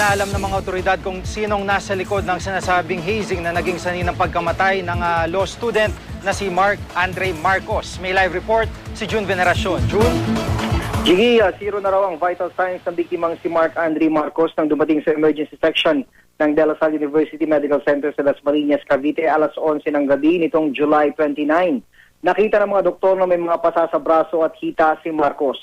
Inaalam ng mga otoridad kung sinong nasa likod ng sinasabing hazing na naging sanhi ng pagkamatay ng law student na si Mark Andre Marcos. May live report si June Veneracion. June? Jiggy, zero na raw ang vital signs ng biktimang si Mark Andre Marcos nang dumating sa emergency section ng De La Salle University Medical Center sa Dasmariñas, Cavite, alas 11 ng gabi nitong July 29. Nakita ng mga doktor na may mga pasa sa braso at hita si Marcos.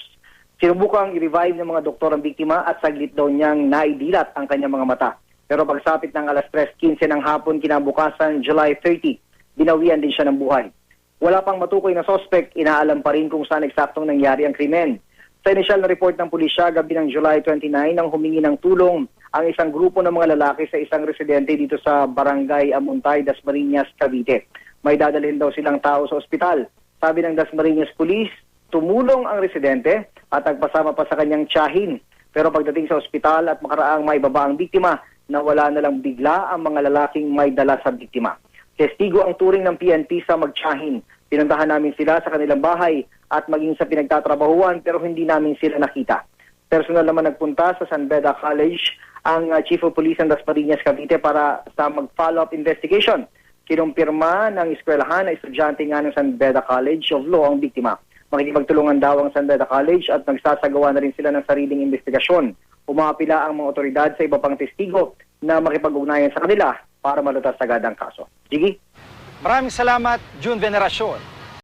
Sinubukang i-revive ng mga doktor ang biktima at saglit daw niyang naidilat ang kanyang mga mata. Pero pagsapit ng alas 3:15 ng hapon kinabukasan, July 30, binawian din siya ng buhay. Wala pang matukoy na suspect, inaalam pa rin kung saan eksaktong nangyari ang krimen. Sa inisyal na report ng pulisya, gabi ng July 29, nang humingi ng tulong ang isang grupo ng mga lalaki sa isang residente dito sa Barangay Amuntay, Dasmariñas, Cavite. May dadalhin daw silang tao sa ospital. Sabi ng Dasmariñas Police, tumulong ang residente at nagpasama pa sa kanyang tiyahin. Pero pagdating sa ospital at makaraang maibaba ang biktima, nawala na lang bigla ang mga lalaking may dala sa biktima. Testigo ang turing ng PNP sa magtiyahin. Pinuntahan namin sila sa kanilang bahay at maging sa pinagtatrabahuan pero hindi namin sila nakita. Personal naman nagpunta sa San Beda College ang Chief of Police ng Dasmariñas, Cavite para sa mag-follow-up investigation. Kinumpirma ng eskwelahan na estudyante nga ng San Beda College of Law ang biktima. Makikipagtulungan daw ang San Beda College at nagsasagawa na rin sila ng sariling investigasyon. Umapila ang mga otoridad sa iba pang testigo na makipag-ugnayan sa kanila para malutas agad ang kaso. Jiggy? Maraming salamat, June Veneracion.